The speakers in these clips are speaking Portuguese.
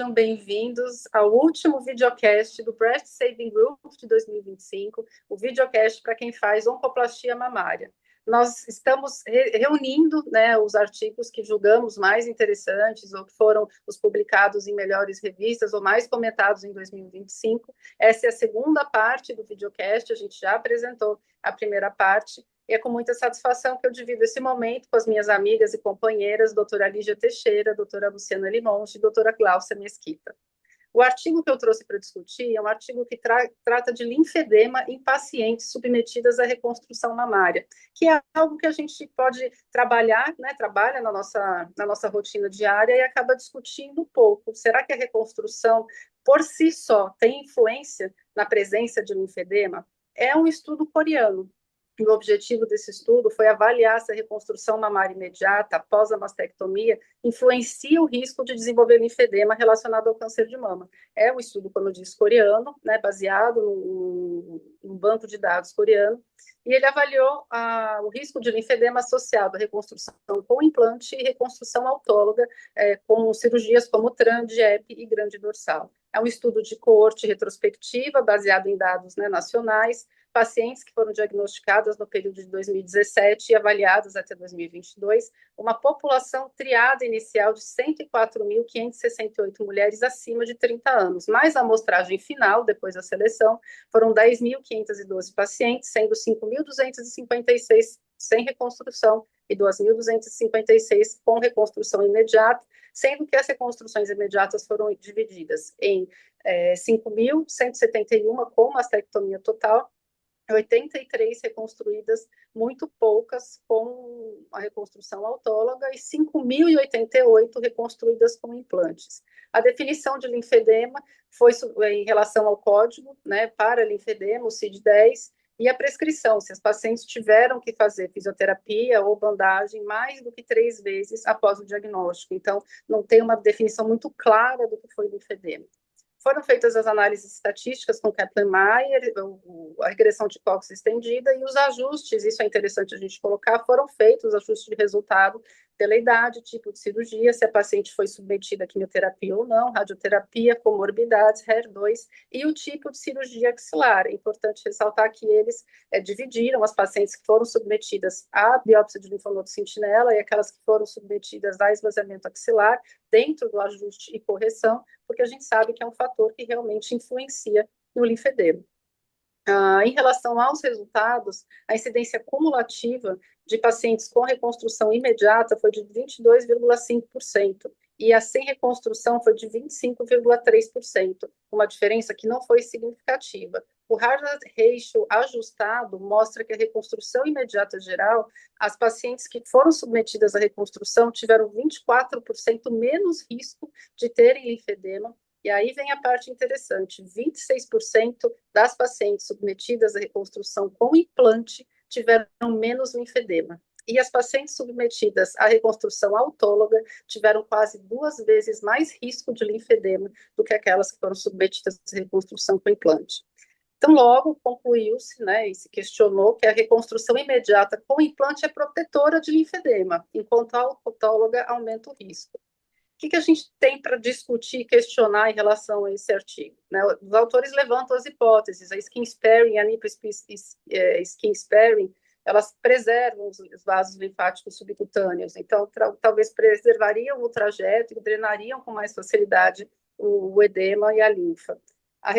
sejam bem-vindos ao último videocast do Breast Saving Group de 2025, o videocast para quem faz oncoplastia mamária. Nós estamos reunindo, né, os artigos que julgamos mais interessantes ou que foram os publicados em melhores revistas ou mais comentados em 2025. Essa é a segunda parte do videocast, a gente já apresentou a primeira parte, e é com muita satisfação que eu divido esse momento com as minhas amigas e companheiras, doutora Lígia Teixeira, doutora Luciana Limonge e doutora Gláucia Mesquita. O artigo que eu trouxe para discutir é um artigo que trata de linfedema em pacientes submetidas à reconstrução mamária, que é algo que a gente pode trabalhar, né, trabalha na nossa rotina diária e acaba discutindo um pouco. Será que a reconstrução, por si só, tem influência na presença de linfedema? É um estudo coreano. E o objetivo desse estudo foi avaliar se a reconstrução mamária imediata após a mastectomia influencia o risco de desenvolver linfedema relacionado ao câncer de mama. É um estudo, como eu disse, coreano, né, baseado num banco de dados coreano, e ele avaliou o risco de linfedema associado à reconstrução com implante e reconstrução autóloga, com cirurgias como TRAN, DIEP e grande dorsal. É um estudo de coorte retrospectiva, baseado em dados, né, nacionais, pacientes que foram diagnosticadas no período de 2017 e avaliadas até 2022, uma população triada inicial de 104.568 mulheres acima de 30 anos, mais a amostragem final, depois da seleção, foram 10.512 pacientes, sendo 5.256 sem reconstrução e 2.256 com reconstrução imediata, sendo que as reconstruções imediatas foram divididas em 5.171 com mastectomia total, 83 reconstruídas, muito poucas com a reconstrução autóloga e 5.088 reconstruídas com implantes. A definição de linfedema foi em relação ao código, né, para linfedema, o CID-10, e a prescrição, se as pacientes tiveram que fazer fisioterapia ou bandagem mais do que 3 vezes após o diagnóstico. Então, não tem uma definição muito clara do que foi linfedema. Foram feitas as análises estatísticas com Kaplan-Meier, a regressão de Cox estendida e os ajustes, isso é interessante a gente colocar, foram feitos os ajustes de resultado pela idade, tipo de cirurgia, se a paciente foi submetida a quimioterapia ou não, radioterapia, comorbidades, HER2 e o tipo de cirurgia axilar. É importante ressaltar que eles dividiram as pacientes que foram submetidas à biópsia de linfonodo sentinela e aquelas que foram submetidas a esvaziamento axilar dentro do ajuste e correção, porque a gente sabe que é um fator que realmente influencia no linfedema. Em relação aos resultados, a incidência cumulativa de pacientes com reconstrução imediata foi de 22,5%, e a sem reconstrução foi de 25,3%, uma diferença que não foi significativa. O hazard ratio ajustado mostra que a reconstrução imediata geral, as pacientes que foram submetidas à reconstrução tiveram 24% menos risco de terem linfedema. E aí vem a parte interessante, 26% das pacientes submetidas à reconstrução com implante tiveram menos linfedema. E as pacientes submetidas à reconstrução autóloga tiveram quase 2 vezes mais risco de linfedema do que aquelas que foram submetidas à reconstrução com implante. Então, logo concluiu-se, né, e se questionou que a reconstrução imediata com implante é protetora de linfedema, enquanto a autóloga aumenta o risco. O que a gente tem para discutir e questionar em relação a esse artigo? Né? Os autores levantam as hipóteses, a skin sparing e a nipple skin sparing, elas preservam os vasos linfáticos subcutâneos, então talvez preservariam o trajeto e drenariam com mais facilidade o edema e a linfa. A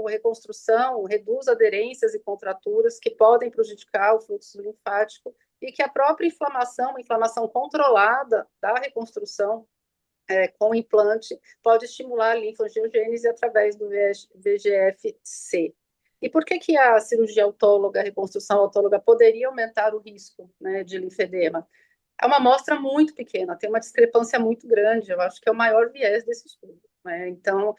reconstrução reduz aderências e contraturas que podem prejudicar o fluxo linfático e que a própria inflamação, uma inflamação controlada da reconstrução, com implante, pode estimular a linfangiogênese através do VEGF-C. E por que a cirurgia autóloga, a reconstrução autóloga, poderia aumentar o risco, né, de linfedema? É uma amostra muito pequena, tem uma discrepância muito grande, eu acho que é o maior viés desse estudo. Né? Então,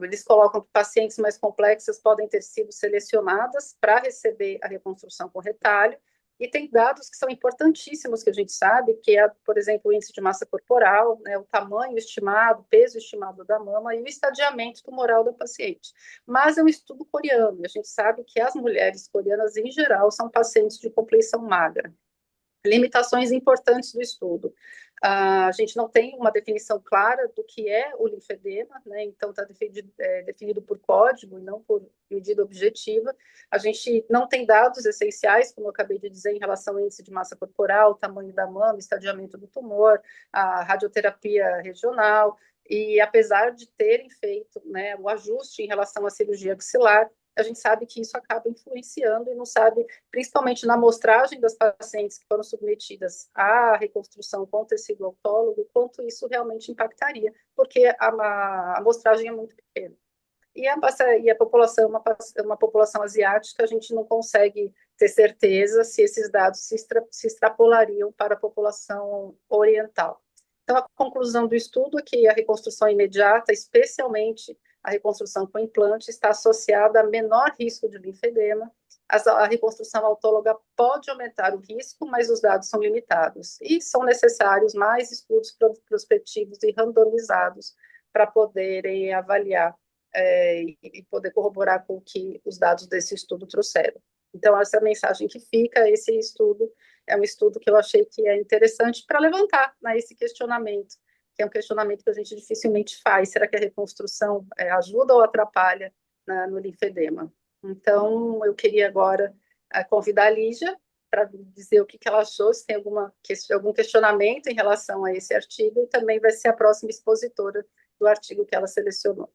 eles colocam que pacientes mais complexas podem ter sido selecionadas para receber a reconstrução com retalho, e tem dados que são importantíssimos que a gente sabe, que é, por exemplo, o índice de massa corporal, né, o tamanho estimado, peso estimado da mama e o estadiamento tumoral da paciente. Mas é um estudo coreano, e a gente sabe que as mulheres coreanas, em geral, são pacientes de compleição magra. Limitações importantes do estudo. A gente não tem uma definição clara do que é o linfedema, né? Então está definido por código e não por medida objetiva. A gente não tem dados essenciais, como eu acabei de dizer, em relação ao índice de massa corporal, tamanho da mama, estadiamento do tumor, a radioterapia regional, e apesar de terem feito, né, o ajuste em relação à cirurgia axilar, a gente sabe que isso acaba influenciando e não sabe, principalmente na amostragem das pacientes que foram submetidas à reconstrução com tecido autólogo, quanto isso realmente impactaria, porque a amostragem é muito pequena. E a população é uma população asiática, a gente não consegue ter certeza se esses dados se extrapolariam para a população oriental. Então, a conclusão do estudo é que a reconstrução imediata, especialmente a reconstrução com implante, está associada a menor risco de linfedema. A reconstrução autóloga pode aumentar o risco, mas os dados são limitados. E são necessários mais estudos prospectivos e randomizados para poderem avaliar e poder corroborar com o que os dados desse estudo trouxeram. Então, essa é a mensagem que fica. Esse estudo é um estudo que eu achei que é interessante para levantar, né, esse questionamento, que é um questionamento que a gente dificilmente faz. Será que a reconstrução ajuda ou atrapalha no linfedema? Então, eu queria agora convidar a Lígia para dizer o que ela achou, se tem algum questionamento em relação a esse artigo, e também vai ser a próxima expositora do artigo que ela selecionou.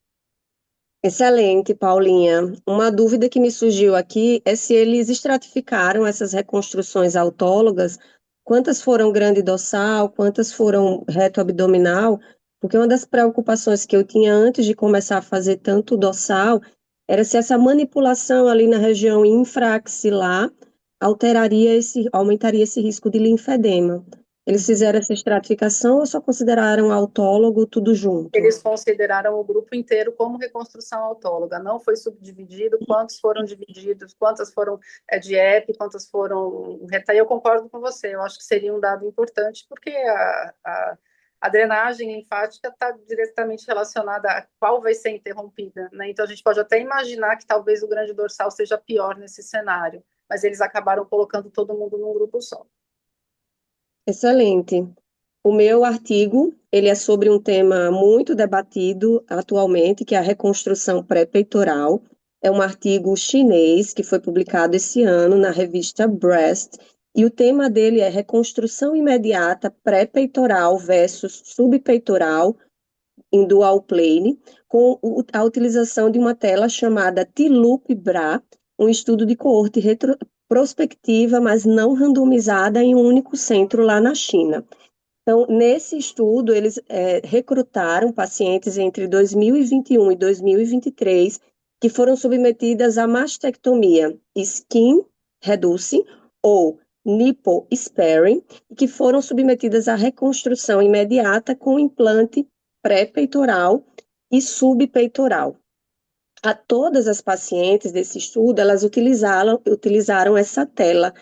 Excelente, Paulinha. Uma dúvida que me surgiu aqui é se eles estratificaram essas reconstruções autólogas, quantas foram grande dorsal, quantas foram reto abdominal, porque uma das preocupações que eu tinha antes de começar a fazer tanto dorsal era se essa manipulação ali na região infraaxilar aumentaria esse risco de linfedema. Eles fizeram essa estratificação ou só consideraram autólogo tudo junto? Eles consideraram o grupo inteiro como reconstrução autóloga, não foi subdividido, quantos foram divididos, quantas foram de EP, quantas foram reta. Eu concordo com você, eu acho que seria um dado importante, porque a drenagem linfática está diretamente relacionada a qual vai ser interrompida, né? Então a gente pode até imaginar que talvez o grande dorsal seja pior nesse cenário, mas eles acabaram colocando todo mundo num grupo só. Excelente. O meu artigo, ele é sobre um tema muito debatido atualmente, que é a reconstrução pré-peitoral. É um artigo chinês que foi publicado esse ano na revista Breast, e o tema dele é reconstrução imediata pré-peitoral versus subpeitoral em dual plane, com a utilização de uma tela chamada T-Loop-BRA, um estudo de coorte prospectiva, mas não randomizada em um único centro lá na China. Então, nesse estudo, eles recrutaram pacientes entre 2021 e 2023 que foram submetidas a mastectomia skin reducing ou nipple sparing, e que foram submetidas à reconstrução imediata com implante pré-peitoral e subpeitoral. A todas as pacientes desse estudo, elas utilizaram essa tela,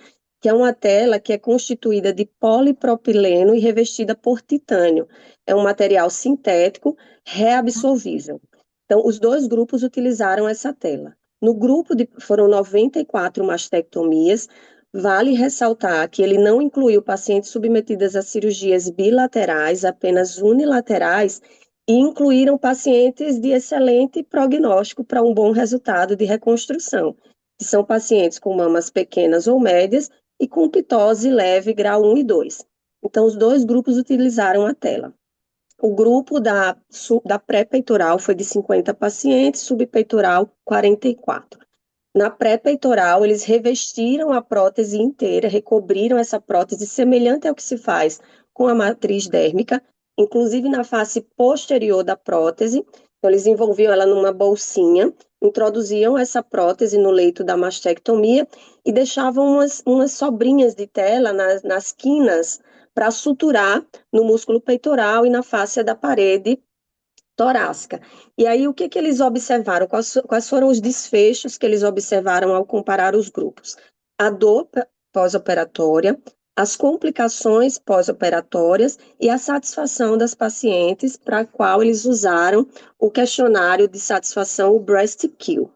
que é uma tela que é constituída de polipropileno e revestida por titânio. É um material sintético reabsorvível. Então, os dois grupos utilizaram essa tela. No grupo foram 94 mastectomias. Vale ressaltar que ele não incluiu pacientes submetidas a cirurgias bilaterais, apenas unilaterais, e incluíram pacientes de excelente prognóstico para um bom resultado de reconstrução, que são pacientes com mamas pequenas ou médias e com pitose leve grau 1 e 2. Então, os dois grupos utilizaram a tela. O grupo da pré-peitoral foi de 50 pacientes, subpeitoral 44. Na pré-peitoral, eles revestiram a prótese inteira, recobriram essa prótese semelhante ao que se faz com a matriz dérmica, inclusive na face posterior da prótese. Então, eles envolviam ela numa bolsinha, introduziam essa prótese no leito da mastectomia e deixavam umas sobrinhas de tela nas quinas para suturar no músculo peitoral e na face da parede torácica. E aí, o que eles observaram? Quais foram os desfechos que eles observaram ao comparar os grupos? A dor pós-operatória, as complicações pós-operatórias e a satisfação das pacientes, para a qual eles usaram o questionário de satisfação, o Breast Q.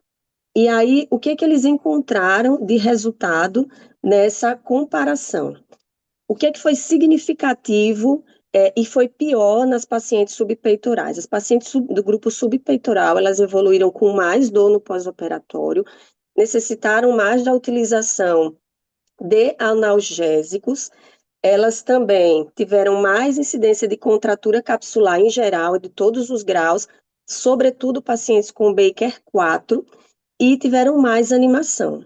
E aí, o que eles encontraram de resultado nessa comparação? O que é que foi significativo e foi pior nas pacientes subpeitorais? As pacientes do grupo subpeitoral, elas evoluíram com mais dor no pós-operatório, necessitaram mais da utilização de analgésicos, elas também tiveram mais incidência de contratura capsular em geral, de todos os graus, sobretudo pacientes com Baker 4, e tiveram mais animação.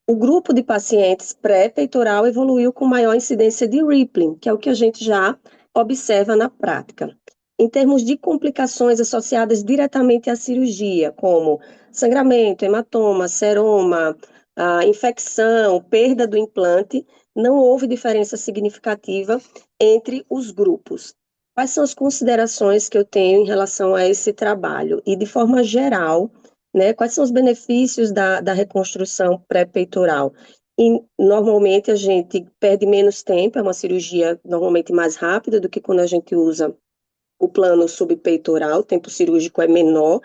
O grupo de pacientes pré-peitoral evoluiu com maior incidência de rippling, que é o que a gente já observa na prática. Em termos de complicações associadas diretamente à cirurgia, como sangramento, hematoma, seroma, infecção, perda do implante, não houve diferença significativa entre os grupos. Quais são as considerações que eu tenho em relação a esse trabalho? E, de forma geral, né, quais são os benefícios da reconstrução pré-peitoral? E, normalmente, a gente perde menos tempo, é uma cirurgia normalmente mais rápida do que quando a gente usa o plano subpeitoral, o tempo cirúrgico é menor.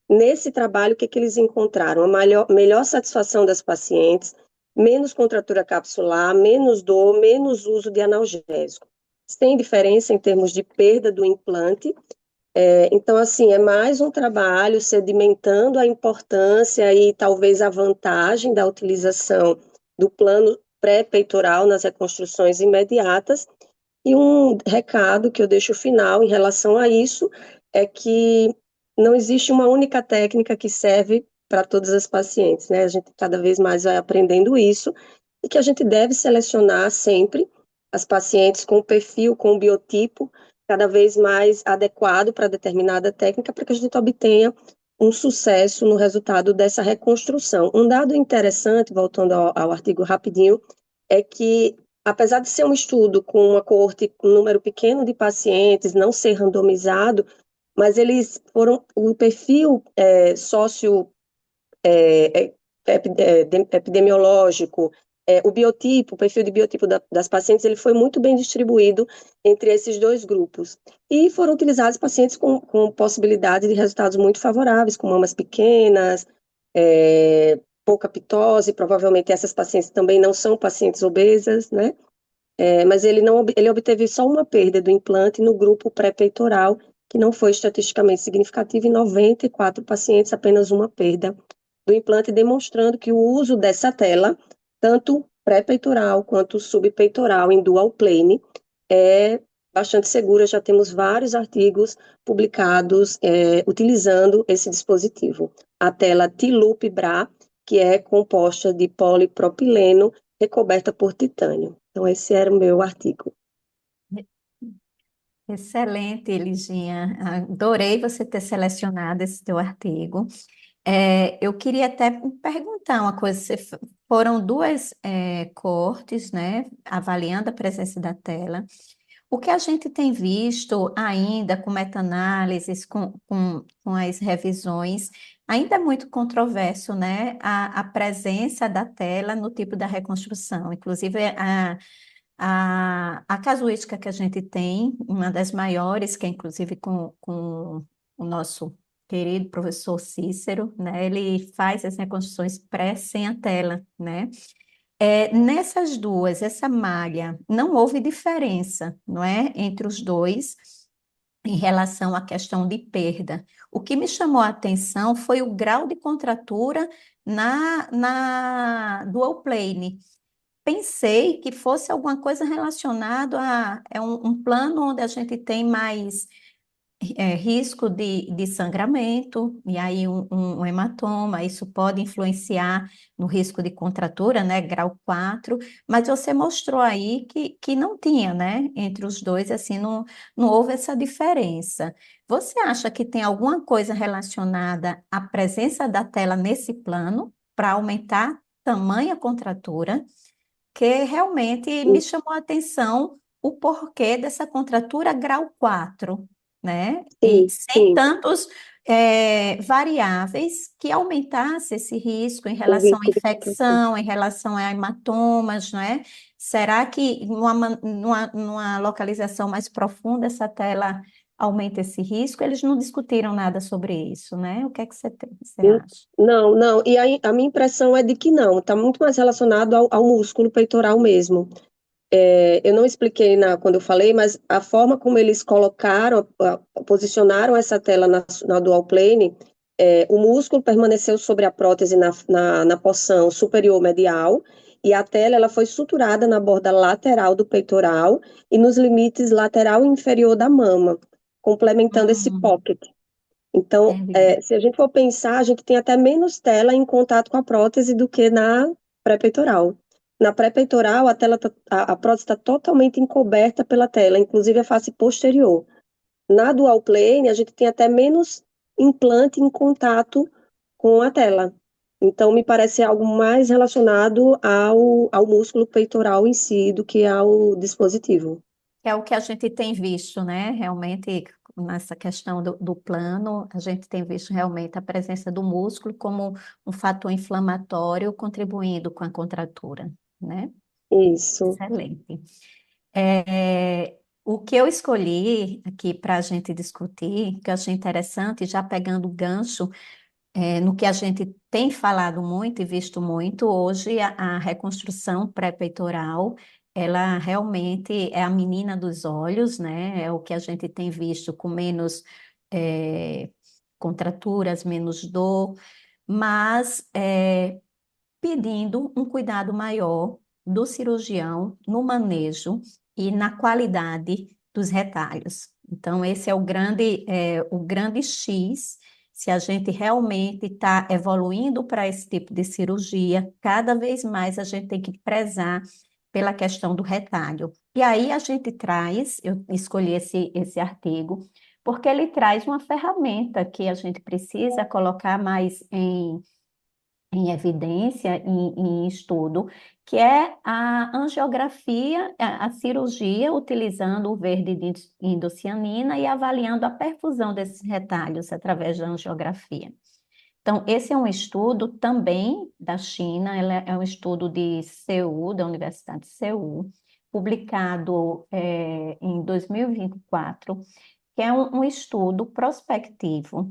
Nesse trabalho, o que eles encontraram? A melhor satisfação das pacientes, menos contratura capsular, menos dor, menos uso de analgésico. Tem diferença em termos de perda do implante. Então, assim, é mais um trabalho sedimentando a importância e talvez a vantagem da utilização do plano pré-peitoral nas reconstruções imediatas. E um recado que eu deixo final em relação a isso é que não existe uma única técnica que serve para todas as pacientes, né? A gente cada vez mais vai aprendendo isso e que a gente deve selecionar sempre as pacientes com o perfil, com o biotipo cada vez mais adequado para determinada técnica, para que a gente obtenha um sucesso no resultado dessa reconstrução. Um dado interessante, voltando ao artigo rapidinho, é que, apesar de ser um estudo com uma coorte, um número pequeno de pacientes, não ser randomizado, mas eles foram, o perfil sócio epidemiológico, o biotipo, o perfil de biotipo das pacientes, ele foi muito bem distribuído entre esses dois grupos. E foram utilizados pacientes com possibilidade de resultados muito favoráveis, com mamas pequenas, pouca pitose, provavelmente essas pacientes também não são pacientes obesas, né? Mas ele obteve só uma perda do implante no grupo pré-peitoral, que não foi estatisticamente significativo, em 94 pacientes, apenas uma perda do implante, demonstrando que o uso dessa tela, tanto pré-peitoral quanto subpeitoral em dual plane, é bastante segura. Já temos vários artigos publicados utilizando esse dispositivo. A tela T-Loop Bra, que é composta de polipropileno recoberta por titânio. Então, esse era o meu artigo. Excelente, Eliginha. Adorei você ter selecionado esse teu artigo. Eu queria até perguntar uma coisa. Foram duas coortes, né, avaliando a presença da tela. O que a gente tem visto ainda com meta-análises, com as revisões, ainda é muito controverso, né, a presença da tela no tipo da reconstrução. Inclusive, a casuística que a gente tem, uma das maiores, que é inclusive com o nosso querido professor Cícero, né? Ele faz as reconstruções pré sem a tela, né? Nessas duas, essa malha, não houve diferença, não é, entre os dois em relação à questão de perda. O que me chamou a atenção foi o grau de contratura na dual plane. Pensei que fosse alguma coisa relacionada a um plano onde a gente tem mais risco de sangramento, e aí um hematoma, isso pode influenciar no risco de contratura, né, grau 4, mas você mostrou aí que não tinha, né, entre os dois, assim, não houve essa diferença. Você acha que tem alguma coisa relacionada à presença da tela nesse plano para aumentar tamanha contratura? Que realmente me chamou a atenção o porquê dessa contratura grau 4, né? E Sim, sem sim, tantos variáveis que aumentasse esse risco em o relação à risco de complicação. infecção, em relação a hematomas, não é? Será que numa localização mais profunda essa tela aumenta esse risco? Eles não discutiram nada sobre isso, né? O que é que você acha? Não, não, e aí a minha impressão é de que não, está muito mais relacionado ao músculo peitoral mesmo. Eu não expliquei quando eu falei, mas a forma como eles colocaram, posicionaram essa tela na dual plane, o músculo permaneceu sobre a prótese na porção superior medial, e a tela ela foi suturada na borda lateral do peitoral e nos limites lateral e inferior da mama, complementando esse Hum, pocket. Então, entendi. se a gente for pensar, a gente tem até menos tela em contato com a prótese do que na pré-peitoral. Na pré-peitoral, a prótese está totalmente encoberta pela tela, inclusive a face posterior. Na dual plane, a gente tem até menos implante em contato com a tela. Então, me parece algo mais relacionado ao músculo peitoral em si do que ao dispositivo. É o que a gente tem visto, né? Realmente, nessa questão do plano, a gente tem visto realmente a presença do músculo como um fator inflamatório contribuindo com a contratura, né? Isso. Excelente. O que eu escolhi aqui para a gente discutir, que eu achei interessante, já pegando o gancho, no que a gente tem falado muito e visto muito hoje, a reconstrução pré-peitoral, ela realmente é a menina dos olhos, né? É o que a gente tem visto com menos eh, contraturas, menos dor, mas pedindo um cuidado maior do cirurgião no manejo e na qualidade dos retalhos. Então, esse é o grande X. Se a gente realmente está evoluindo para esse tipo de cirurgia, cada vez mais a gente tem que prezar pela questão do retalho. E aí a gente traz, eu escolhi esse artigo, porque ele traz uma ferramenta que a gente precisa colocar mais em evidência, em estudo, que é a angiografia, a cirurgia utilizando o verde de indocianina e avaliando a perfusão desses retalhos através da angiografia. Então, esse é um estudo também da China, é um estudo de Seul, da Universidade de Seul, publicado em 2024, que é um estudo prospectivo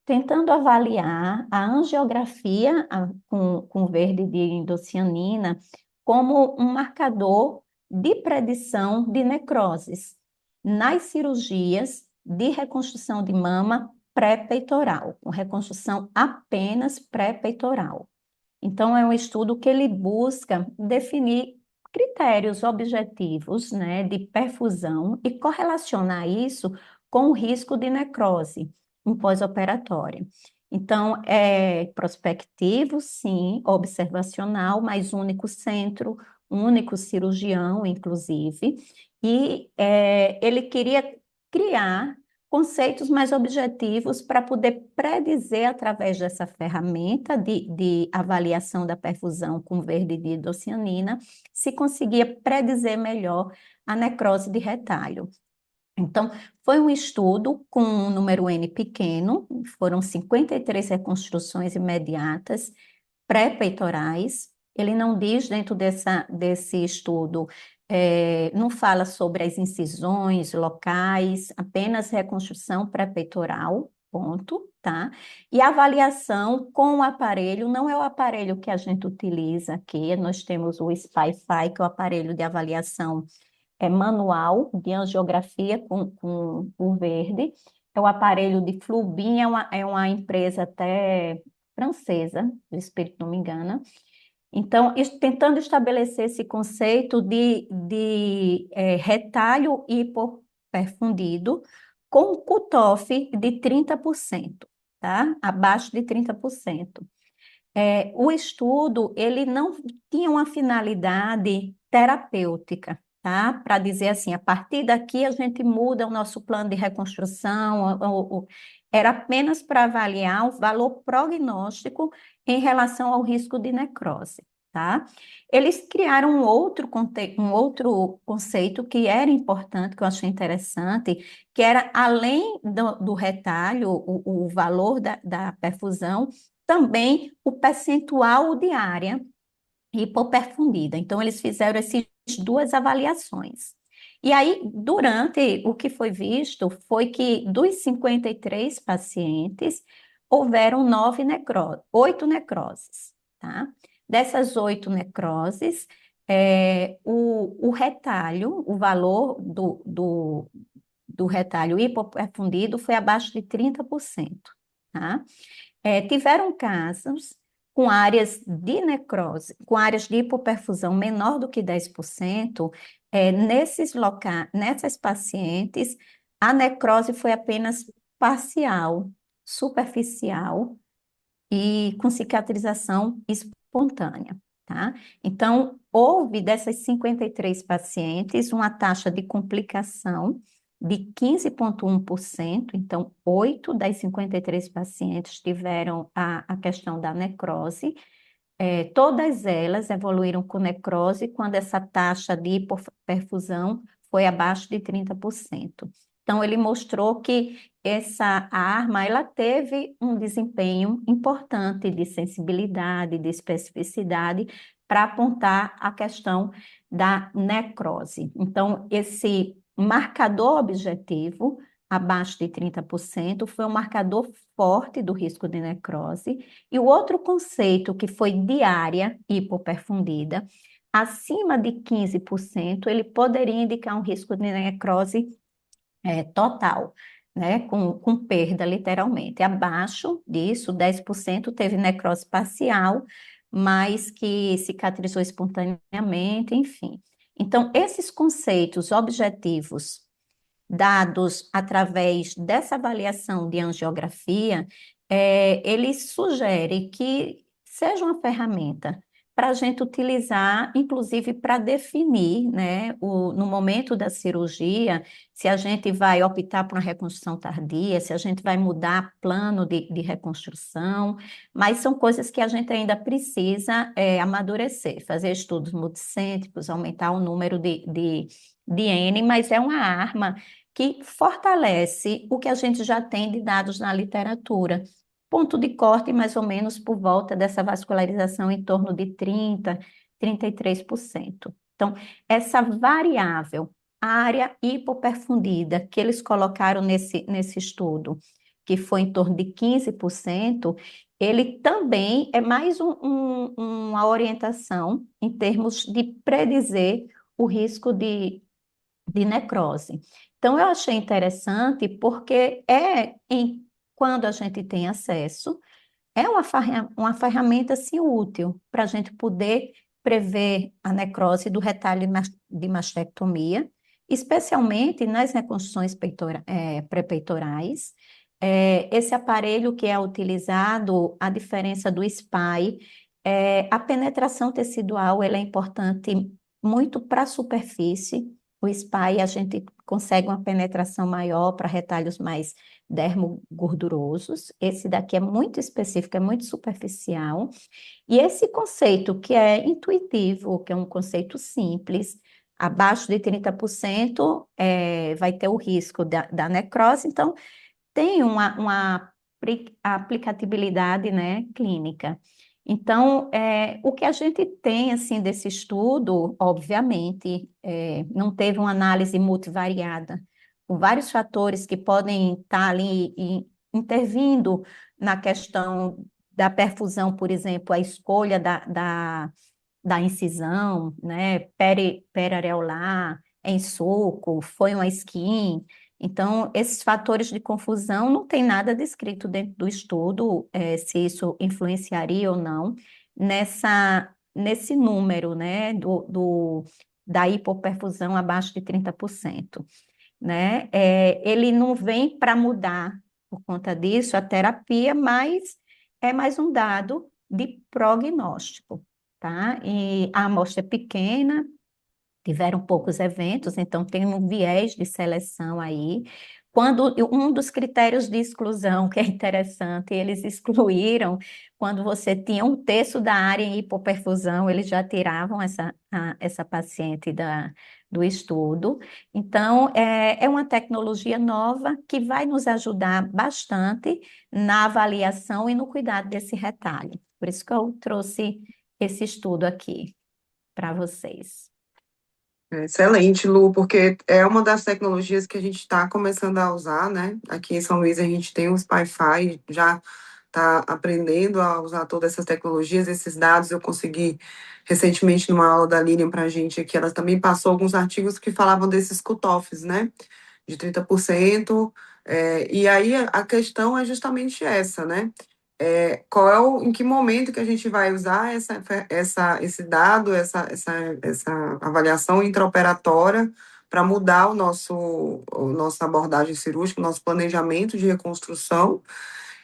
tentando avaliar a angiografia com verde de indocianina como um marcador de predição de necroses nas cirurgias de reconstrução de mama pré-peitoral, com reconstrução apenas pré-peitoral. Então, é um estudo que ele busca definir critérios objetivos, né, de perfusão e correlacionar isso com o risco de necrose em pós-operatória. Então, é prospectivo, sim, observacional, mas único centro, único cirurgião, inclusive, e ele queria criar conceitos mais objetivos para poder predizer, através dessa ferramenta de avaliação da perfusão com verde de indocianina, se conseguia predizer melhor a necrose de retalho. Então, foi um estudo com um número N pequeno, foram 53 reconstruções imediatas pré-peitorais. Ele não diz dentro desse estudo, não fala sobre as incisões locais, apenas reconstrução pré-peitoral, ponto, tá? E a avaliação com o aparelho, não é o aparelho que a gente utiliza aqui, nós temos o SPY-FI, que é o aparelho de avaliação manual de angiografia com o verde, é o aparelho de Flubin, é uma empresa até francesa, se não me engano. Então, tentando estabelecer esse conceito de retalho hipoperfundido com cutoff de 30%, tá? Abaixo de 30%. O estudo, ele não tinha uma finalidade terapêutica, tá? Para dizer assim, a partir daqui a gente muda o nosso plano de reconstrução, era apenas para avaliar o valor prognóstico em relação ao risco de necrose, tá? Eles criaram um outro conceito que era importante, que eu achei interessante, que era além do retalho, o valor da perfusão, também o percentual de área hipoperfundida. Então, eles fizeram essas duas avaliações. E aí, durante o que foi visto, foi que dos 53 pacientes, houveram 8 necroses, tá? Dessas 8 necroses, O retalho, o valor do retalho hipoperfundido foi abaixo de 30%, tá? Tiveram casos com áreas de necrose, com áreas de hipoperfusão menor do que 10%, nessas pacientes, a necrose foi apenas parcial, superficial e com cicatrização espontânea, tá? Então, houve dessas 53 pacientes uma taxa de complicação de 15,1%, então 8 das 53 pacientes tiveram a questão da necrose, todas elas evoluíram com necrose quando essa taxa de hipoperfusão foi abaixo de 30%. Então, ele mostrou que essa arma, ela teve um desempenho importante de sensibilidade, de especificidade, para apontar a questão da necrose. Então, esse marcador objetivo, abaixo de 30%, foi um marcador forte do risco de necrose. E o outro conceito, que foi de área hipoperfundida, acima de 15%, ele poderia indicar um risco de necrose total, né, com perda, literalmente. Abaixo disso, 10% teve necrose parcial, mas que cicatrizou espontaneamente, enfim. Então, esses conceitos objetivos dados através dessa avaliação de angiografia, ele sugere que seja uma ferramenta para a gente utilizar, inclusive para definir, né, no momento da cirurgia, se a gente vai optar por uma reconstrução tardia, se a gente vai mudar plano de reconstrução, mas são coisas que a gente ainda precisa amadurecer, fazer estudos multicêntricos, aumentar o número de N, mas é uma arma que fortalece o que a gente já tem de dados na literatura. Ponto de corte, mais ou menos, por volta dessa vascularização em torno de 33%. Então, essa variável, área hipoperfundida, que eles colocaram nesse estudo, que foi em torno de 15%, ele também é mais uma orientação em termos de predizer o risco de necrose. Então, eu achei interessante porque quando a gente tem acesso, é uma ferramenta assim, útil para a gente poder prever a necrose do retalho de mastectomia, especialmente nas reconstruções pré-peitorais. Esse aparelho que é utilizado, a diferença do SPY, a penetração tecidual, ela é importante muito para a superfície. O SPY, a gente consegue uma penetração maior para retalhos mais dermogordurosos. Esse daqui é muito específico, é muito superficial. E esse conceito que é intuitivo, que é um conceito simples, abaixo de 30%, vai ter o risco da necrose, então tem uma aplicabilidade, né, clínica. Então, o que a gente tem, assim, desse estudo, obviamente, não teve uma análise multivariada, com vários fatores que podem estar ali intervindo na questão da perfusão, por exemplo, a escolha da incisão, né, periareolar, em soco, foi uma skin. Então, esses fatores de confusão não tem nada descrito dentro do estudo, se isso influenciaria ou não nesse número, né, da hipoperfusão abaixo de 30%, né? Ele não vem para mudar, por conta disso, a terapia, mas é mais um dado de prognóstico, tá? E a amostra é pequena, tiveram poucos eventos, então tem um viés de seleção aí. Quando um dos critérios de exclusão, que é interessante, eles excluíram quando você tinha um terço da área em hipoperfusão, eles já tiravam essa paciente do estudo. Então, é uma tecnologia nova que vai nos ajudar bastante na avaliação e no cuidado desse retalho. Por isso que eu trouxe esse estudo aqui para vocês. Excelente, Lu, porque é uma das tecnologias que a gente está começando a usar, né? Aqui em São Luís a gente tem o SpyFi já está aprendendo a usar todas essas tecnologias, esses dados. Eu consegui, recentemente, numa aula da Lilian para a gente aqui, ela também passou alguns artigos que falavam desses cutoffs, né? De 30%. E aí a questão é justamente essa, né? Em que momento que a gente vai usar esse dado, essa avaliação intraoperatória para mudar nossa abordagem cirúrgica, o nosso planejamento de reconstrução.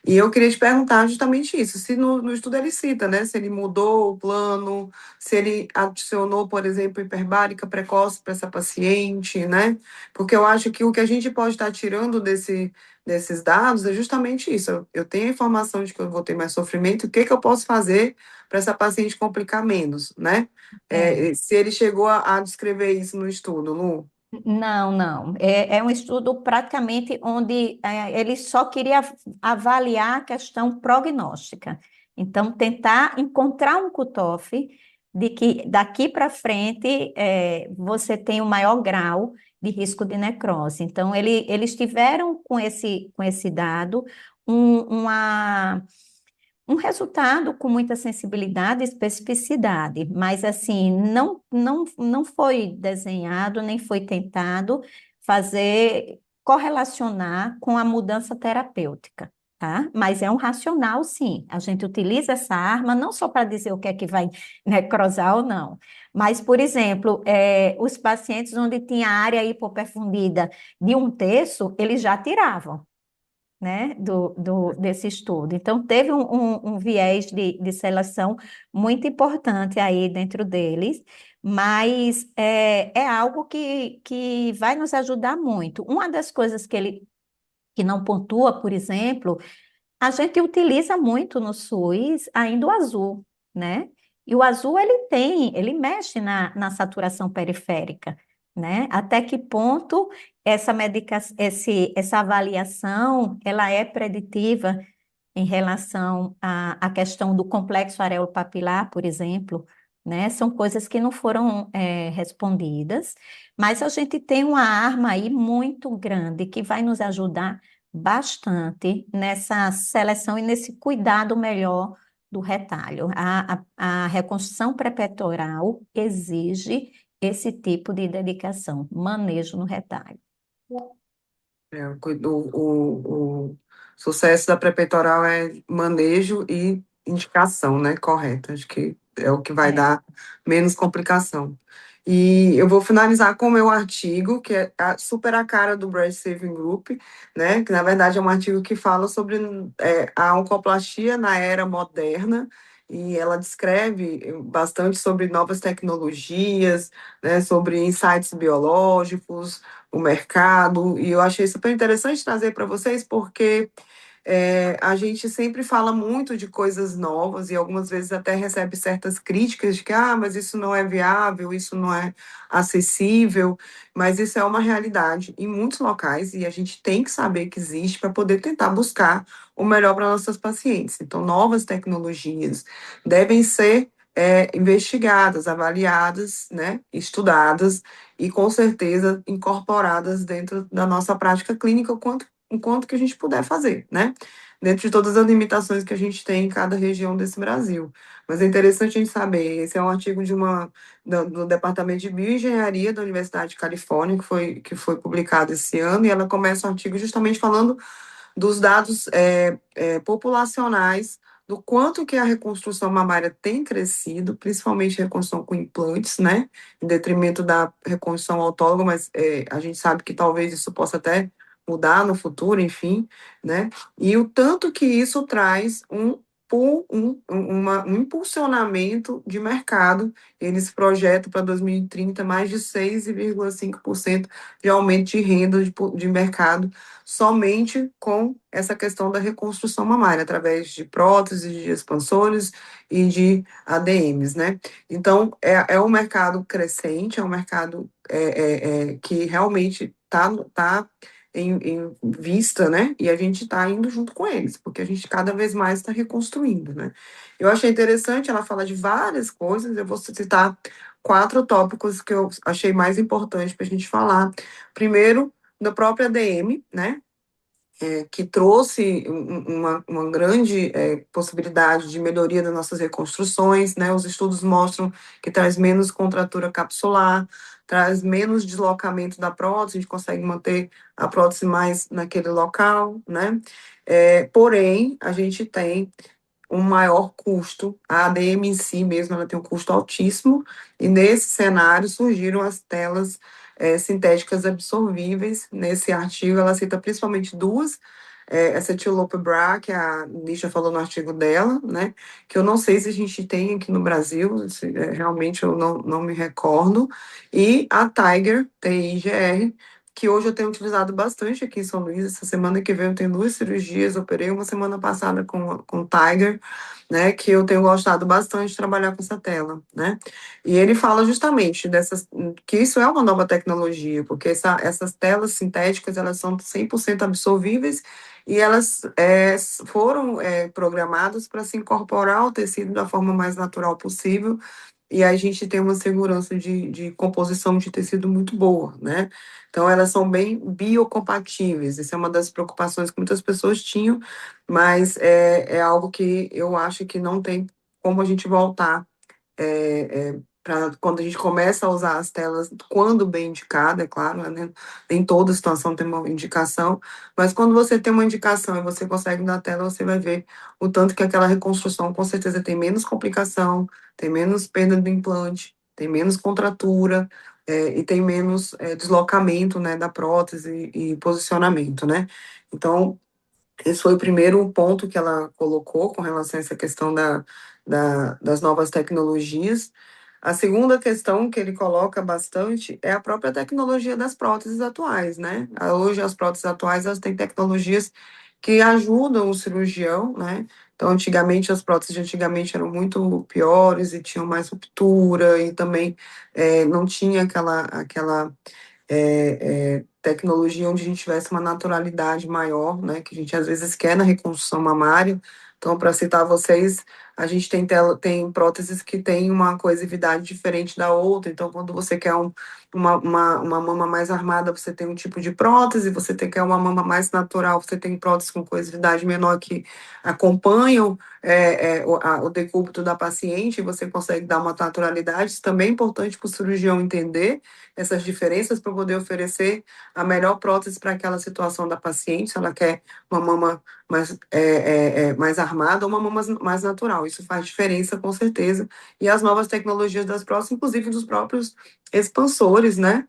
E eu queria te perguntar justamente isso, se no estudo ele cita, né, se ele mudou o plano, se ele adicionou, por exemplo, hiperbárica precoce para essa paciente, né, porque eu acho que o que a gente pode estar tirando desses dados é justamente isso, eu tenho a informação de que eu vou ter mais sofrimento, o que que eu posso fazer para essa paciente complicar menos, né? Se ele chegou a descrever isso no estudo, Lu? Não, não. É um estudo praticamente onde ele só queria avaliar a questão prognóstica. Então, tentar encontrar um cutoff de que daqui para frente você tem o maior grau de risco de necrose. Então, eles tiveram com esse dado uma um resultado com muita sensibilidade e especificidade, mas assim, não foi desenhado, nem foi tentado correlacionar com a mudança terapêutica, tá? Mas é um racional, sim. A gente utiliza essa arma não só para dizer o que é que vai necrosar ou não, mas, por exemplo, os pacientes onde tinha área hipoperfundida de 1/3, eles já tiravam, né, desse estudo. Então, teve um viés de seleção muito importante aí dentro deles, mas é algo que vai nos ajudar muito. Uma das coisas que ele que não pontua, por exemplo, a gente utiliza muito no SUS ainda o azul, né? E o azul ele mexe na saturação periférica, né? Até que ponto essa avaliação ela é preditiva em relação à questão do complexo areopapilar, por exemplo, né? São coisas que não foram respondidas, mas a gente tem uma arma aí muito grande que vai nos ajudar bastante nessa seleção e nesse cuidado melhor do retalho. A reconstrução pré-peitoral exige esse tipo de dedicação, manejo no retalho. O sucesso da pré-peitoral é manejo e indicação, né? Correta. Acho que é o que vai É. dar menos complicação. E eu vou finalizar com o meu artigo, que é super a cara do Breast Saving Group, né? Que na verdade é um artigo que fala sobre a oncoplastia na era moderna, e ela descreve bastante sobre novas tecnologias, né? Sobre insights biológicos, o mercado, e eu achei super interessante trazer para vocês, porque a gente sempre fala muito de coisas novas e algumas vezes até recebe certas críticas de que, mas isso não é viável, isso não é acessível, mas isso é uma realidade em muitos locais e a gente tem que saber que existe para poder tentar buscar o melhor para nossas pacientes. Então, novas tecnologias devem ser investigadas, avaliadas, né, estudadas e, com certeza, incorporadas dentro da nossa prática clínica, enquanto que a gente puder fazer, né? Dentro de todas as limitações que a gente tem em cada região desse Brasil. Mas é interessante a gente saber, esse é um artigo do Departamento de Bioengenharia da Universidade de Califórnia, que foi publicado esse ano, e ela começa o artigo justamente falando dos dados populacionais, do quanto que a reconstrução mamária tem crescido, principalmente a reconstrução com implantes, né, em detrimento da reconstrução autóloga, mas a gente sabe que talvez isso possa até mudar no futuro, enfim, né, e o tanto que isso traz um impulsionamento de mercado. Eles projetam para 2030 mais de 6,5% de aumento de renda de mercado somente com essa questão da reconstrução mamária, através de próteses, de expansores e de ADMs, né? Então, é um mercado crescente, é um mercado que realmente está em vista, né? E a gente está indo junto com eles, porque a gente cada vez mais está reconstruindo, né? Eu achei interessante, ela fala de várias coisas, eu vou citar 4 tópicos que eu achei mais importante para a gente falar. Primeiro, da própria ADM, né? que trouxe uma grande possibilidade de melhoria das nossas reconstruções, né? Os estudos mostram que traz menos contratura capsular, traz menos deslocamento da prótese, a gente consegue manter a prótese mais naquele local, né? Porém, a gente tem um maior custo. A ADM em si mesmo, ela tem um custo altíssimo, e nesse cenário surgiram as telas sintéticas absorvíveis. Nesse artigo, ela cita principalmente duas, essa Tilopebra, que a Nisha falou no artigo dela, né, que eu não sei se a gente tem aqui no Brasil, realmente eu não me recordo, e a Tiger, TIGR, que hoje eu tenho utilizado bastante aqui em São Luís. Essa semana que vem eu tenho 2 cirurgias, operei uma semana passada com Tiger, né, que eu tenho gostado bastante de trabalhar com essa tela, né. E ele fala justamente que isso é uma nova tecnologia, porque essas telas sintéticas, elas são 100% absorvíveis e elas foram programadas para se incorporar ao tecido da forma mais natural possível, e a gente tem uma segurança de composição de tecido muito boa, né? Então, elas são bem biocompatíveis. Essa é uma das preocupações que muitas pessoas tinham, mas é algo que eu acho que não tem como a gente voltar para quando a gente começa a usar as telas, quando bem indicada, é claro, né? Nem toda situação tem uma indicação, mas quando você tem uma indicação e você consegue na tela, você vai ver o tanto que aquela reconstrução com certeza tem menos complicação, tem menos perda do implante, tem menos contratura, e tem menos deslocamento, né, da prótese e posicionamento, né? Então, esse foi o primeiro ponto que ela colocou com relação a essa questão das novas tecnologias. A segunda questão que ele coloca bastante é a própria tecnologia das próteses atuais, né? Hoje, as próteses atuais, elas têm tecnologias que ajudam o cirurgião, né? Então, antigamente, as próteses de antigamente eram muito piores e tinham mais ruptura, e também não tinha aquela tecnologia onde a gente tivesse uma naturalidade maior, né, que a gente às vezes quer na reconstrução mamária. Então, para citar vocês, a gente tem próteses que têm uma coesividade diferente da outra. Então, quando você quer uma mama mais armada, você tem um tipo de prótese, quer uma mama mais natural, você tem próteses com coesividade menor que acompanham o decúbito da paciente, e você consegue dar uma naturalidade. Isso também é importante para o cirurgião entender essas diferenças para poder oferecer a melhor prótese para aquela situação da paciente, se ela quer uma mama mais armada ou uma mama mais natural. Isso faz diferença, com certeza. E as novas tecnologias das próteses, inclusive dos próprios expansores, né,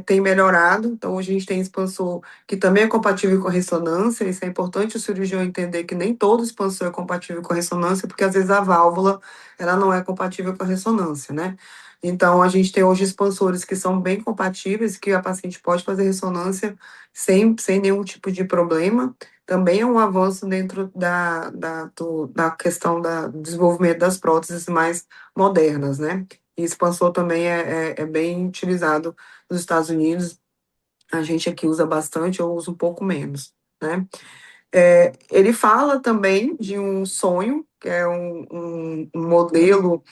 tem melhorado. Então, hoje a gente tem expansor que também é compatível com a ressonância. Isso é importante o cirurgião entender, que nem todo expansor é compatível com a ressonância, porque às vezes a válvula ela não é compatível com a ressonância, né? Então, a gente tem hoje expansores que são bem compatíveis, que a paciente pode fazer ressonância sem nenhum tipo de problema. Também é um avanço dentro da questão do desenvolvimento das próteses mais modernas, né? E expansor também é bem utilizado nos Estados Unidos. A gente aqui usa bastante, eu uso um pouco menos, né? Ele fala também de um sonho, que é um modelo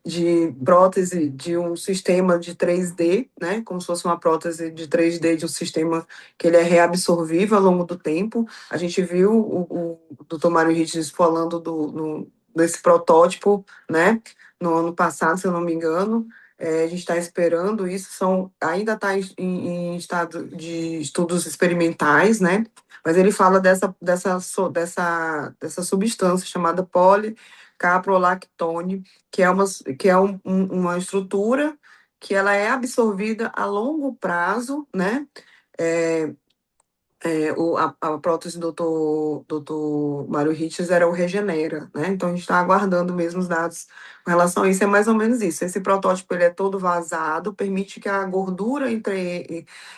de prótese de um sistema de 3D, né, como se fosse uma prótese de 3D de um sistema que ele é reabsorvível ao longo do tempo. A gente viu o Dr. Mário Riches falando desse protótipo, né, no ano passado, se eu não me engano. A gente está esperando isso, ainda está em estado de estudos experimentais, né, mas ele fala dessa substância chamada policaprolactone, que é uma estrutura que ela é absorvida a longo prazo, né? É, a prótese do doutor Mário Riches era o Regenera, né? Então, a gente está aguardando mesmo os dados com relação a isso. É mais ou menos isso. Esse protótipo ele é todo vazado, permite que a gordura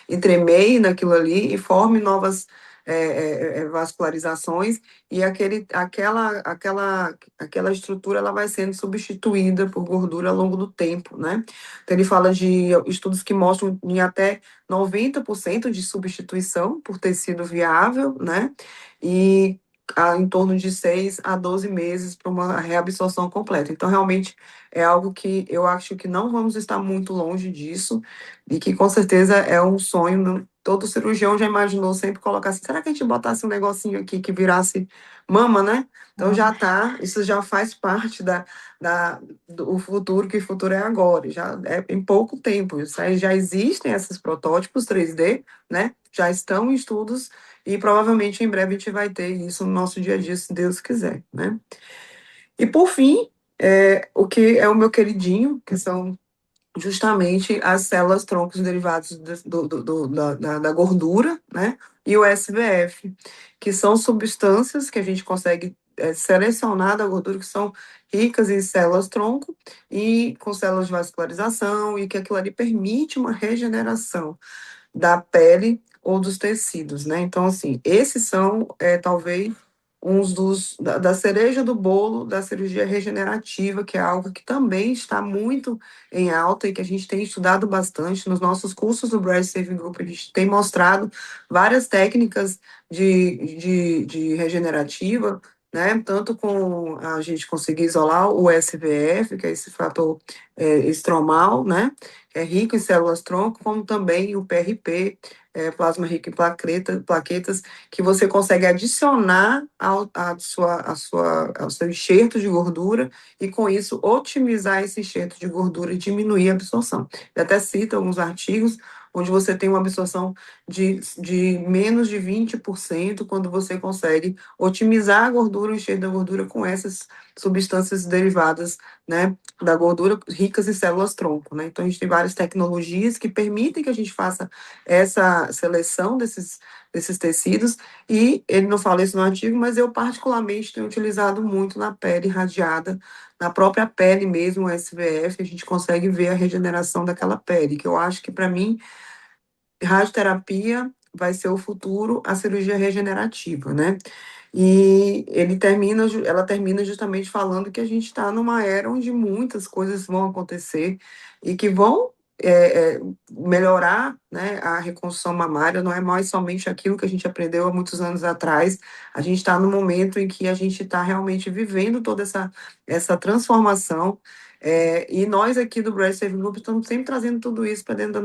entremeie naquilo ali e forme novas vascularizações, e aquela estrutura ela vai sendo substituída por gordura ao longo do tempo, né? Então, ele fala de estudos que mostram em até 90% de substituição por tecido viável, né? E em torno de 6 a 12 meses para uma reabsorção completa. Então, realmente, é algo que eu acho que não vamos estar muito longe disso, e que, com certeza, é um sonho todo cirurgião já imaginou sempre colocar assim, será que a gente botasse um negocinho aqui que virasse mama, né? Então já tá, isso já faz parte do futuro, que o futuro é agora, já é em pouco tempo. Isso aí já existem esses protótipos 3D, né? Já estão em estudos e provavelmente em breve a gente vai ter isso no nosso dia a dia, se Deus quiser, né? E por fim, o que é o meu queridinho, que são justamente as células troncos derivados da gordura, né? E o SVF, que são substâncias que a gente consegue selecionar da gordura, que são ricas em células tronco e com células de vascularização, e que aquilo ali permite uma regeneração da pele ou dos tecidos, né? Então, assim, esses são, talvez, uns da cereja do bolo da cirurgia regenerativa, que é algo que também está muito em alta e que a gente tem estudado bastante. Nos nossos cursos do Breast Saving Group, a gente tem mostrado várias técnicas de regenerativa, né? Tanto com a gente conseguir isolar o SVF, que é esse fator estromal, né? É rico em células-tronco, como também o PRP, plasma rico em plaquetas, que você consegue adicionar ao seu enxerto de gordura e, com isso, otimizar esse enxerto de gordura e diminuir a absorção. Ele até cita alguns artigos onde você tem uma absorção de menos de 20% quando você consegue otimizar a gordura, o enxerto da gordura com essas substâncias derivadas, né, da gordura ricas em células-tronco, né? Então, a gente tem várias tecnologias que permitem que a gente faça essa seleção desses tecidos, e ele não fala isso no artigo, mas eu particularmente tenho utilizado muito na pele irradiada, na própria pele mesmo, o SVF, a gente consegue ver a regeneração daquela pele, que eu acho que, para mim, radioterapia vai ser o futuro, a cirurgia regenerativa, né? E ela termina justamente falando que a gente está numa era onde muitas coisas vão acontecer e que vão melhorar, né, a reconstrução mamária. Não é mais somente aquilo que a gente aprendeu há muitos anos atrás. A gente está no momento em que a gente está realmente vivendo toda essa transformação. E nós aqui do Breast Saving Group estamos sempre trazendo tudo isso para dentro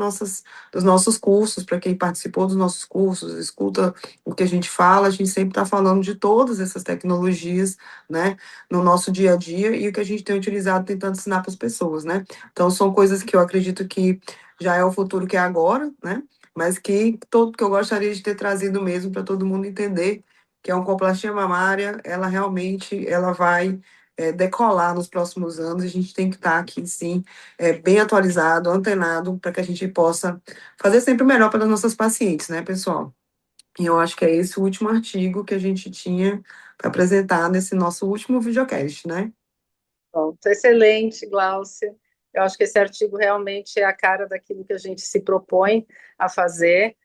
dos nossos cursos, para quem participou dos nossos cursos, escuta o que a gente fala, a gente sempre está falando de todas essas tecnologias, né, no nosso dia a dia, e o que a gente tem utilizado tentando ensinar para as pessoas, né. Então, são coisas que eu acredito que já é o futuro que é agora, né, mas que eu gostaria de ter trazido mesmo para todo mundo entender que a oncoplastia mamária, ela realmente, ela vai decolar nos próximos anos, e a gente tem que estar aqui, sim, bem atualizado, antenado, para que a gente possa fazer sempre o melhor para as nossas pacientes, né, pessoal? E eu acho que é esse o último artigo que a gente tinha para apresentar nesse nosso último videocast, né? Pronto, excelente, Gláucia. Eu acho que esse artigo realmente é a cara daquilo que a gente se propõe a fazer.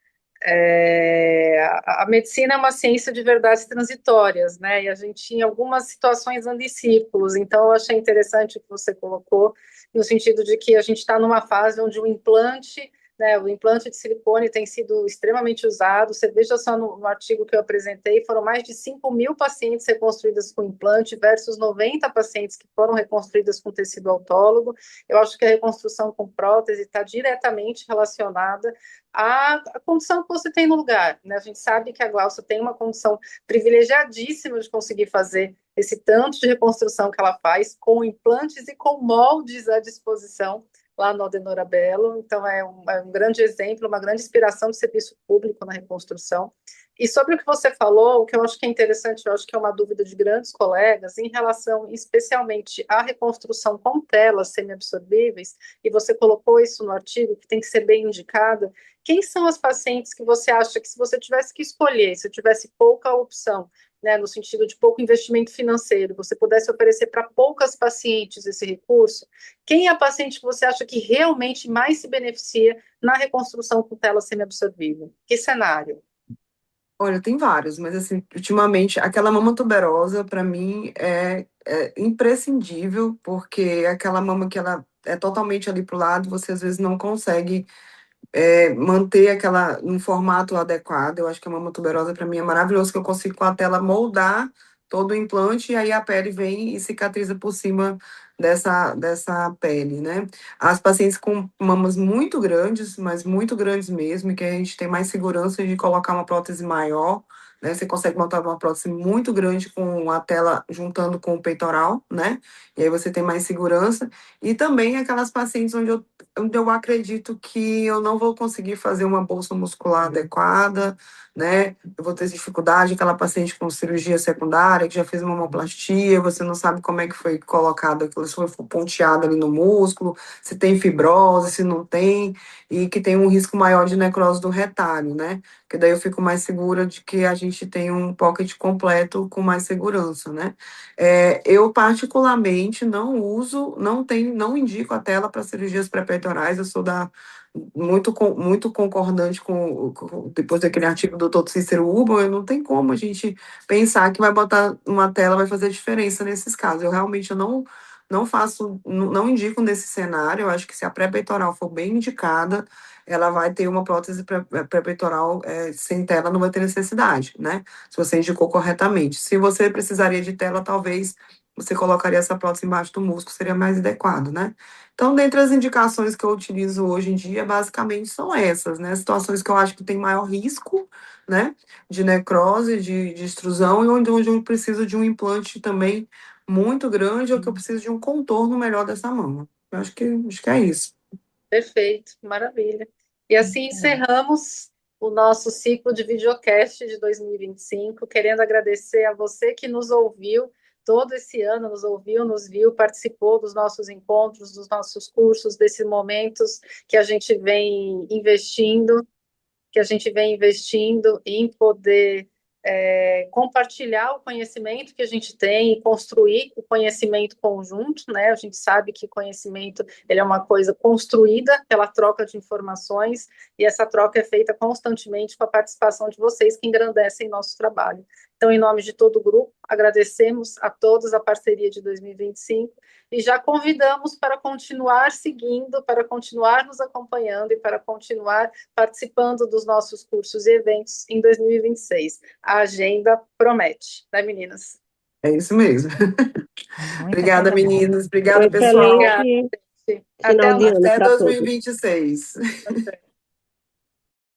A medicina é uma ciência de verdades transitórias, né? E a gente, em algumas situações, anda em círculos. Então, eu achei interessante o que você colocou, no sentido de que a gente está numa fase onde o implante, né, o implante de silicone tem sido extremamente usado. Você veja só no artigo que eu apresentei, foram mais de 5.000 pacientes reconstruídas com implante versus 90 pacientes que foram reconstruídas com tecido autólogo. Eu acho que a reconstrução com prótese está diretamente relacionada à condição que você tem no lugar, né? A gente sabe que a Glaucia tem uma condição privilegiadíssima de conseguir fazer esse tanto de reconstrução que ela faz, com implantes e com moldes à disposição lá no Aldenora Bello. Então, é um grande exemplo, uma grande inspiração de serviço público na reconstrução. E sobre o que você falou, o que eu acho que é interessante, eu acho que é uma dúvida de grandes colegas, em relação especialmente à reconstrução com telas semiabsorvíveis, e você colocou isso no artigo, que tem que ser bem indicada. Quem são as pacientes que você acha que, se você tivesse que escolher, se tivesse pouca opção, né, no sentido de pouco investimento financeiro, você pudesse oferecer para poucas pacientes esse recurso, quem é a paciente que você acha que realmente mais se beneficia na reconstrução com tela semiabsorvível? Que cenário? Olha, tem vários, mas assim, ultimamente, aquela mama tuberosa, para mim, é imprescindível, porque é aquela mama que ela é totalmente ali pro lado, você às vezes não consegue manter aquela num formato adequado. Eu acho que a mama tuberosa, para mim, é maravilhoso, que eu consigo com a tela moldar todo o implante, e aí a pele vem e cicatriza por cima dessa pele, né? As pacientes com mamas muito grandes, mas muito grandes mesmo, e que a gente tem mais segurança de colocar uma prótese maior, né? Você consegue montar uma prótese muito grande com a tela juntando com o peitoral, né? E aí você tem mais segurança. E também aquelas pacientes onde eu acredito que eu não vou conseguir fazer uma bolsa muscular adequada, né? Eu vou ter dificuldade, aquela paciente com cirurgia secundária, que já fez uma mamoplastia, você não sabe como é que foi colocado aquilo, se foi ponteado ali no músculo, se tem fibrose, se não tem, e que tem um risco maior de necrose do retalho, né? Que daí eu fico mais segura de que a gente tem um pocket completo com mais segurança, né? Eu particularmente não uso, não indico a tela para cirurgias pré-peitorais, eu sou muito concordante depois daquele artigo do Dr. Cícero Urbano, não tem como a gente pensar que vai botar uma tela vai fazer diferença nesses casos. Eu realmente não faço, não indico nesse cenário. Eu acho que se a pré-peitoral for bem indicada, ela vai ter uma prótese pré-peitoral sem tela, não vai ter necessidade, né? Se você indicou corretamente. Se você precisaria de tela, talvez você colocaria essa prótese embaixo do músculo, seria mais adequado, né? Então, dentre as indicações que eu utilizo hoje em dia, basicamente são essas, né? Situações que eu acho que tem maior risco, né? De necrose, de extrusão, e onde eu preciso de um implante também muito grande, ou que eu preciso de um contorno melhor dessa mama. Eu acho que é isso. Perfeito, maravilha. E assim encerramos o nosso ciclo de videocast de 2025, querendo agradecer a você que nos ouviu todo esse ano, nos ouviu, nos viu, participou dos nossos encontros, dos nossos cursos, desses momentos que a gente vem investindo, em poder compartilhar o conhecimento que a gente tem e construir o conhecimento conjunto, né? A gente sabe que conhecimento ele é uma coisa construída pela troca de informações e essa troca é feita constantemente com a participação de vocês que engrandecem nosso trabalho. Então, em nome de todo o grupo, agradecemos a todos a parceria de 2025 e já convidamos para continuar seguindo, para continuar nos acompanhando e para continuar participando dos nossos cursos e eventos em 2026. A agenda promete, né, meninas? É isso mesmo. Muita Obrigada, coisa boa. meninas. Obrigada, pessoal. Obrigada, Excelente gente. Até final a de ano próxima. Até para todos. 2026.